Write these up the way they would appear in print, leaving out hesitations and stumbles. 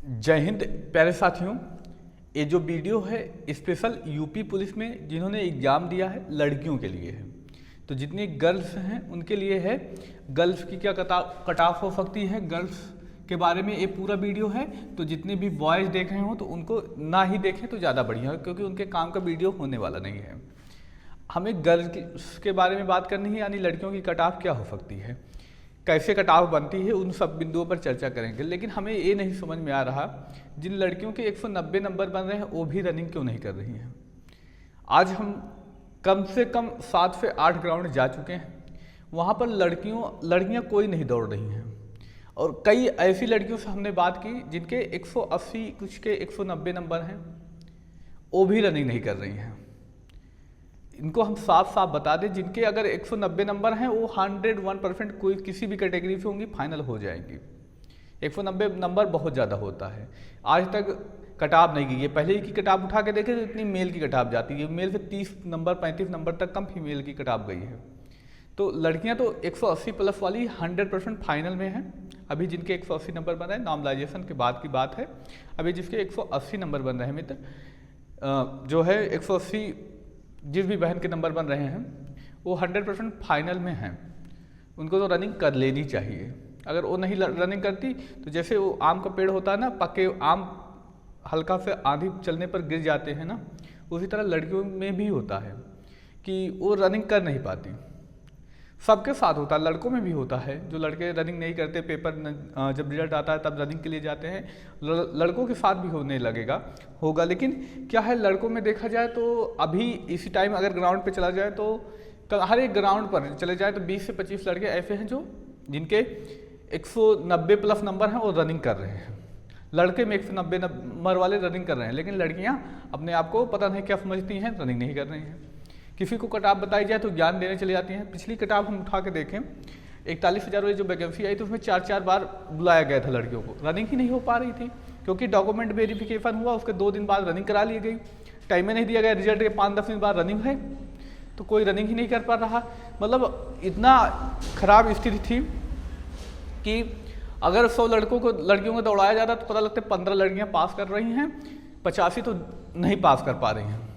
जय हिंद प्यारे साथियों। ये जो वीडियो है स्पेशल यूपी पुलिस में जिन्होंने एग्ज़ाम दिया है लड़कियों के लिए है। तो जितनी गर्ल्स हैं उनके लिए है, गर्ल्स की क्या कट ऑफ हो सकती है, गर्ल्स के बारे में ये पूरा वीडियो है। तो जितने भी बॉयज़ देख रहे हो तो उनको ना ही देखें तो ज़्यादा बढ़िया है, क्योंकि उनके काम का वीडियो होने वाला नहीं है। हमें गर्ल्स के बारे में बात करनी है, यानी लड़कियों की कट ऑफ क्या हो सकती है, कैसे कट ऑफ बनती है, उन सब बिंदुओं पर चर्चा करेंगे। लेकिन हमें ये नहीं समझ में आ रहा जिन लड़कियों के 190 नंबर बन रहे हैं वो भी रनिंग क्यों नहीं कर रही हैं। आज हम कम से कम 7 से 8 ग्राउंड जा चुके हैं, वहाँ पर लड़कियाँ कोई नहीं दौड़ रही हैं। और कई ऐसी लड़कियों से हमने बात की जिनके 180 कुछ के 190 नंबर हैं, वो भी रनिंग नहीं कर रही हैं। इनको हम साफ साफ बता दें, जिनके अगर 190 नंबर हैं वो 101% कोई किसी भी कैटेगरी से होंगी, फाइनल हो जाएंगी। 190 नंबर बहुत ज़्यादा होता है। आज तक कटाव नहीं गई है, पहले की कटाव उठा के देखें तो इतनी मेल की कटाव जाती है, मेल से 30 नंबर 35 नंबर तक कम फीमेल की कटाव गई है। तो लड़कियां तो 180 प्लस वाली 100% फाइनल में हैं। अभी जिनके 180 नंबर बन रहे हैं, नॉर्मलाइजेशन के बाद की बात है, अभी जिसके 180 नंबर बन रहे हैं मित्र, जो है 180 जिस भी बहन के नंबर बन रहे हैं वो 100% फाइनल में हैं। उनको तो रनिंग कर लेनी चाहिए। अगर वो नहीं रनिंग करती तो जैसे वो आम का पेड़ होता है ना, पके आम हल्का से आंधी चलने पर गिर जाते हैं ना, उसी तरह लड़कियों में भी होता है कि वो रनिंग कर नहीं पाती। सबके साथ होता है, लड़कों में भी होता है। जो लड़के रनिंग नहीं करते, पेपर जब रिजल्ट आता है तब रनिंग के लिए जाते हैं, लड़कों के साथ भी होने होगा। लेकिन क्या है, लड़कों में देखा जाए तो अभी इसी टाइम अगर ग्राउंड पे चला जाए तो हर एक ग्राउंड पर चले जाए तो 20 से 25 लड़के ऐसे हैं जो जिनके 190 प्लस नंबर हैं वो रनिंग कर रहे हैं। लड़के में 190 नंबर वाले रनिंग कर रहे हैं, लेकिन लड़कियाँ अपने आप को पता नहीं क्या समझती हैं, रनिंग नहीं कर रही हैं। किसी को कटाव बताई जाए तो ज्ञान देने चले जाती हैं। पिछली कटाव हम उठा के देखें, 41,000 वाली जो वैकेंसी आई तो उसमें 4 बार बुलाया गया था लड़कियों को, रनिंग ही नहीं हो पा रही थी, क्योंकि डॉक्यूमेंट वेरिफिकेशन हुआ, उसके 2 दिन बाद रनिंग करा ली गई, टाइम में नहीं दिया गया, रिजल्ट के 5-10 दिन बाद रनिंग है, तो कोई रनिंग ही नहीं कर पा रहा। मतलब इतना खराब स्थिति थी कि अगर 100 लड़कियों को दौड़ाया जाता तो पता लगता है 15 लड़कियाँ पास कर रही हैं, 85 तो नहीं पास कर पा रही हैं।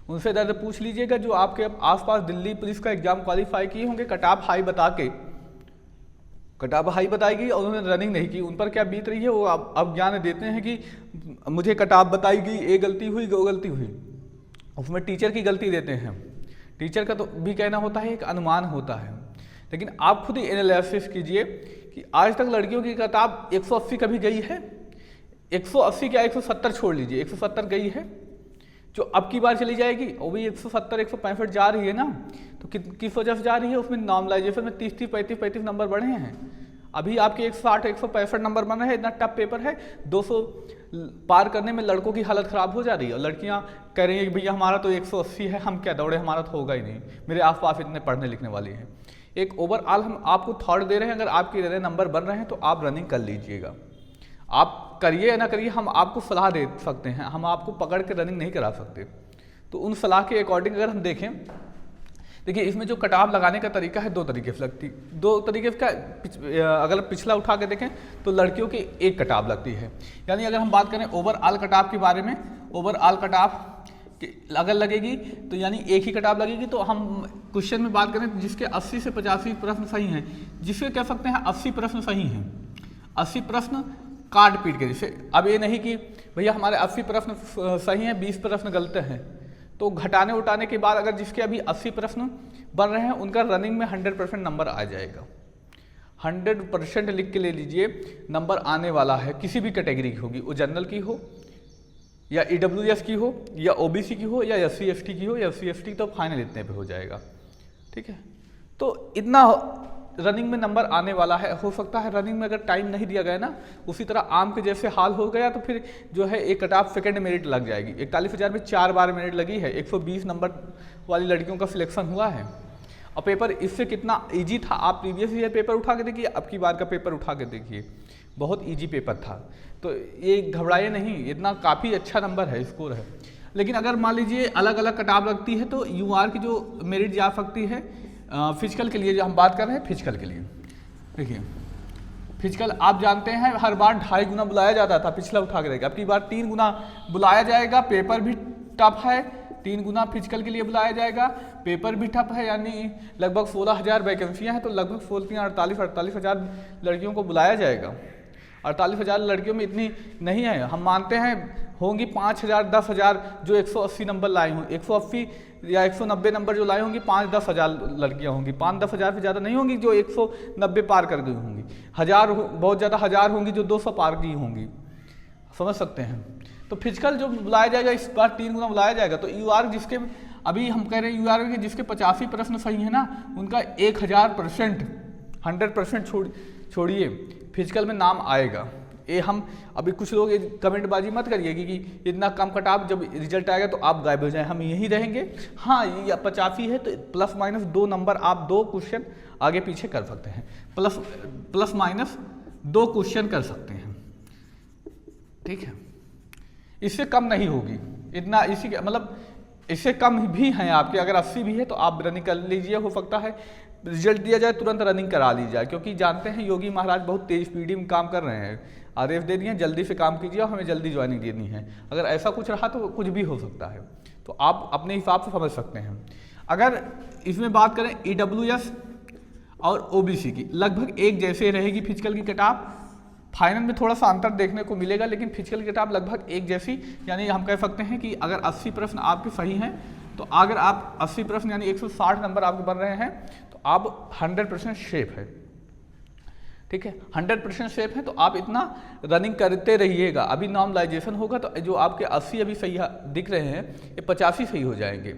उनसे दर्द पूछ लीजिएगा जो आपके आसपास दिल्ली पुलिस का एग्जाम क्वालिफाई किए होंगे, कटाव हाई बताएगी और उन्होंने रनिंग नहीं की, उन पर क्या बीत रही है। वो अब ज्ञान देते हैं कि मुझे कटाव बताई गई, ये गलती हुई, वो गलती हुई, उसमें टीचर की गलती देते हैं। टीचर का तो भी कहना होता है एक अनुमान होता है, लेकिन आप खुद ही एनालिसिस कीजिए कि आज तक लड़कियों की कटाव 180 कभी गई है। 180 क्या 170 छोड़ लीजिए, 170 गई है, जो अब की बार चली जाएगी वो भी 170-165 जा रही है ना। तो किस वजह से जा रही है, उसमें नॉर्मलाइजेशन में 30 35 नंबर बढ़े हैं। अभी आपके 160-165 नंबर बन रहे हैं, इतना टफ पेपर है, 200 पार करने में लड़कों की हालत ख़राब हो जा रही है। और लड़कियां कह रही हैं कि भैया हमारा तो 180 है, हम क्या दौड़े, हमारा तो होगा ही नहीं, मेरे आसपास इतने पढ़ने लिखने वाली हैं। एक ओवरऑल हम आपको थॉट दे रहे हैं, अगर आपके नंबर बन रहे हैं तो आप रनिंग कर लीजिएगा। आप करिए या ना करिए, हम आपको सलाह दे सकते हैं, हम आपको पकड़ के रनिंग नहीं करा सकते। तो उन सलाह के अकॉर्डिंग अगर हम देखें, देखिए इसमें जो कटाव लगाने का तरीका है 2 तरीके से लगती, 2 तरीके का। अगर पिछला उठा के देखें तो लड़कियों की एक कटाव लगती है, यानी अगर हम बात करें ओवरऑल कटाव के बारे में, ओवरऑल कटाव अगर लगेगी तो यानी एक ही कटाव लगेगी। तो हम क्वेश्चन में बात करें जिसके 80 से 85 प्रश्न सही हैं, जिसके कह सकते हैं 80 प्रश्न सही हैं, 80 प्रश्न काट पीट के, जैसे अब ये नहीं कि भैया हमारे 80 प्रश्न सही हैं 20 प्रश्न गलत हैं, तो घटाने उठाने के बाद अगर जिसके अभी 80 प्रश्न बन रहे हैं उनका रनिंग में 100% नंबर आ जाएगा। 100% लिख के ले लीजिए, नंबर आने वाला है। किसी भी कैटेगरी की होगी, वो जनरल की हो या EWS की हो या OBC की हो या SC ST की हो, या SC ST तो फाइनल इतने पे हो जाएगा, ठीक है। तो इतना रनिंग में नंबर आने वाला है। हो सकता है रनिंग में अगर टाइम नहीं दिया गया ना, उसी तरह आम के जैसे हाल हो गया तो फिर जो है एक कटाव सेकेंड मेरिट लग जाएगी। 41,000 में 4 बार मेरिट लगी है, 120 नंबर वाली लड़कियों का सिलेक्शन हुआ है। और पेपर इससे कितना ईजी था, आप प्रीवियस ईयर पेपर उठा के देखिए, अब की बार का पेपर उठा के देखिए, बहुत ईजी पेपर था। तो ये घबराए नहीं, इतना काफ़ी अच्छा नंबर है, स्कोर है। लेकिन अगर मान लीजिए अलग अलग कटाव लगती है तो UR की जो मेरिट जा सकती है फिजिकल के लिए, जो हम बात कर रहे हैं फिजिकल के लिए, देखिए फिजिकल आप जानते हैं हर बार 2.5 गुना बुलाया जाता था, पिछला उठा के रहेगा, अब की बार 3 गुना बुलाया जाएगा। पेपर भी टफ है, 3 गुना फिजिकल के लिए बुलाया जाएगा, पेपर भी टफ है, यानी लगभग 16,000 वैकेंसियाँ हैं, तो लगभग 48,000 लड़कियों को बुलाया जाएगा। 48,000 लड़कियों में इतनी नहीं है, हम मानते हैं होंगी 5,000 10,000 जो 180 नंबर लाए हों, 180 या 190 नंबर जो लाए होंगी, 5-10 हज़ार लड़कियां होंगी, 5-10 हज़ार से ज़्यादा नहीं होंगी जो 190 पार कर गई होंगी। हज़ार बहुत ज़्यादा हज़ार होंगी जो 200 पार की होंगी, समझ सकते हैं। तो फिजिकल जो बुलाया जाएगा इस बार 3 गुना बुलाया जाएगा। तो यूआर जिसके अभी हम कह रहे हैं यूआर के जिसके 85 प्रश्न सही है ना, उनका 1000% 100% छोड़िए फिजिकल में नाम आएगा। ये हम अभी कुछ लोग कमेंटबाजी मत करिए कि इतना कम कटाव, जब रिजल्ट आएगा तो आप गायब हो जाएं, हम यही रहेंगे। हाँ, ये 85 है तो प्लस माइनस 2 नंबर आप 2 क्वेश्चन आगे पीछे कर सकते हैं, प्लस माइनस 2 क्वेश्चन कर सकते हैं, ठीक है। इससे कम नहीं होगी इतना, इसी के मतलब इससे कम भी हैं आपके, अगर 80 भी है तो आप रनिंग कर लीजिए, हो सकता है रिजल्ट दिया जाए तुरंत रनिंग करा ली जाए, क्योंकि जानते हैं योगी महाराज बहुत तेज स्पीडी में काम कर रहे हैं। आरएफ दे दिए, जल्दी से काम कीजिए और हमें जल्दी ज्वाइनिंग देनी है। अगर ऐसा कुछ रहा तो कुछ भी हो सकता है, तो आप अपने हिसाब से समझ सकते हैं। अगर इसमें बात करें EWS और OBC की, लगभग एक जैसे रहेगी फिजिकल की कटाव। फाइनल में थोड़ा सा अंतर देखने को मिलेगा, लेकिन फिजिकल की कटाव लगभग एक जैसी, यानी हम कह सकते हैं कि अगर 80 प्रश्न आपके सही हैं तो अगर आप 80 प्रश्न यानी 160 नंबर आपके बन रहे हैं तो आप 100% सेफ है, ठीक है। 100% सेफ है, तो आप इतना रनिंग करते रहिएगा। अभी नॉर्मलाइजेशन होगा तो जो आपके 80 अभी सही दिख रहे हैं ये 85 सही हो जाएंगे,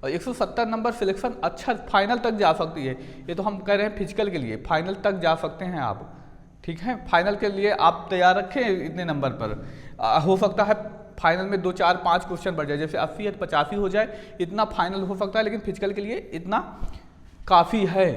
और 170 नंबर सिलेक्शन अच्छा फाइनल तक जा सकती है। ये तो हम कह रहे हैं फिजिकल के लिए फाइनल तक जा सकते हैं आप, ठीक है। फाइनल के लिए आप तैयार रखें इतने नंबर पर, हो सकता है फाइनल में 2 4 5 क्वेश्चन बढ़ जाए, जैसे 80 है तो 85 हो जाए, इतना फाइनल हो सकता है, लेकिन फिजिकल के लिए इतना काफ़ी है।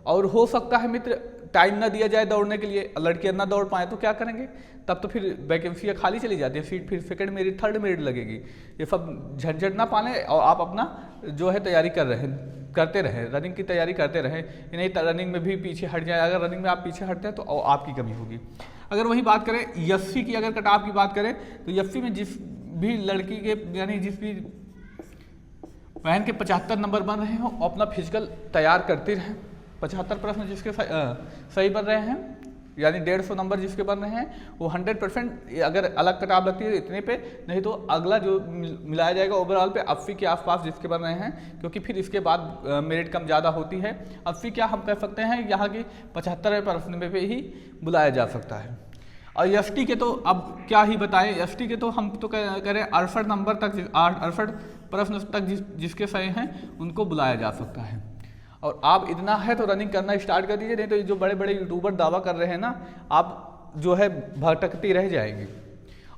और हो सकता है मित्र टाइम ना दिया जाए दौड़ने के लिए, लड़कियां ना दौड़ पाए तो क्या करेंगे, तब तो फिर वैकेंसियाँ खाली चली जाती है, सीट फिर सेकंड मेरिट थर्ड मेरिट लगेगी। ये सब झंझट ना पाले और आप अपना जो है तैयारी करते रहें, रनिंग की तैयारी करते रहें, नहीं रनिंग में भी पीछे हट जाए। अगर रनिंग में आप पीछे हटते हैं तो आपकी कमी होगी। अगर वही बात करें एससी की, अगर कटाव की बात करें तो एससी में जिस भी लड़की के यानी जिस भी बहन के 75 नंबर बन रहे हो अपना फिजिकल तैयार करते रहें। 75 प्रश्न जिसके सही बन रहे हैं यानी 150 नंबर जिसके बन रहे हैं वो 100% अगर अलग कटाव लगती है इतने पे, नहीं तो अगला जो मिलाया जाएगा ओवरऑल पे 80 के आसपास जिसके बन रहे हैं, क्योंकि फिर इसके बाद मेरिट कम ज़्यादा होती है। 80 क्या हम कह सकते हैं यहाँ की 75 प्रश्न पे ही बुलाया जा सकता है। और एसटी के तो अब क्या ही बताएं, एसटी के तो हम तो कह रहे हैं 68 नंबर तक 68 प्रश्न तक जिसके सही हैं उनको बुलाया जा सकता है। और आप इतना है तो रनिंग करना स्टार्ट कर दीजिए, नहीं तो जो बड़े बड़े यूट्यूबर दावा कर रहे हैं ना, आप जो है भटकती रह जाएंगी।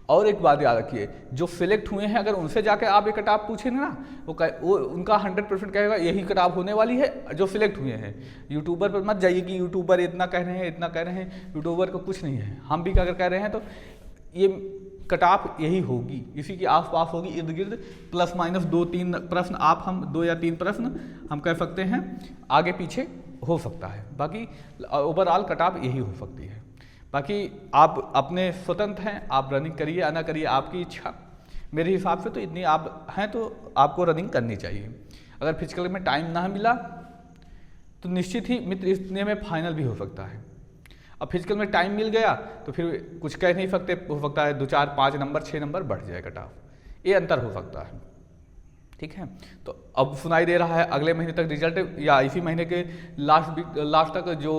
और एक बात याद रखिए, जो सिलेक्ट हुए हैं अगर उनसे जाके आप ये कटाव पूछेंगे ना वो उनका 100% कहेगा यही कटाव होने वाली है जो सिलेक्ट हुए हैं। यूट्यूबर पर मत जाइए कि यूट्यूबर इतना कह रहे हैं इतना कह रहे हैं, यूट्यूबर को कुछ नहीं है। हम भी अगर कह रहे हैं तो ये कटाव यही होगी, इसी के आसपास होगी, इर्द गिर्द प्लस माइनस 2-3 प्रश्न आप हम 2 या 3 प्रश्न हम कह सकते हैं आगे पीछे हो सकता है। बाकी ओवरऑल कटाव यही हो सकती है। बाकी आप अपने स्वतंत्र हैं, आप रनिंग करिए या ना करिए आपकी इच्छा। मेरे हिसाब से तो इतनी आप हैं तो आपको रनिंग करनी चाहिए। अगर फिजिकल में टाइम ना मिला तो निश्चित ही मित्र इतने में फाइनल भी हो सकता है। अब फिजिकल में टाइम मिल गया तो फिर कुछ कह नहीं सकते, हो सकता है 2 4 5 नंबर 6 नंबर बढ़ जाए कटाव, ये अंतर हो सकता है, ठीक है। तो अब सुनाई दे रहा है अगले महीने तक रिजल्ट या इसी महीने के लास्ट तक जो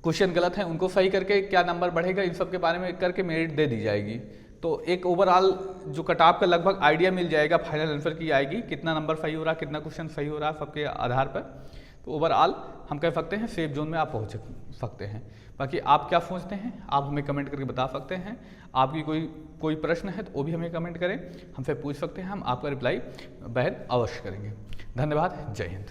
क्वेश्चन गलत हैं उनको सही करके क्या नंबर बढ़ेगा इन सब के बारे में करके मेरिट दे दी जाएगी। तो एक ओवरऑल जो कटाव का लगभग आइडिया मिल जाएगा, फाइनल आंसर की आएगी, कितना नंबर सही हो रहा है कितना क्वेश्चन सही हो रहा है सबके आधार पर। तो ओवरऑल हम कह सकते हैं सेफ जोन में आप पहुंच सकते हैं। बाकी आप क्या सोचते हैं आप हमें कमेंट करके बता सकते हैं। आपकी कोई प्रश्न है तो वो भी हमें कमेंट करें, हमसे पूछ सकते हैं, हम आपका रिप्लाई बेहद अवश्य करेंगे। धन्यवाद, जय हिंद।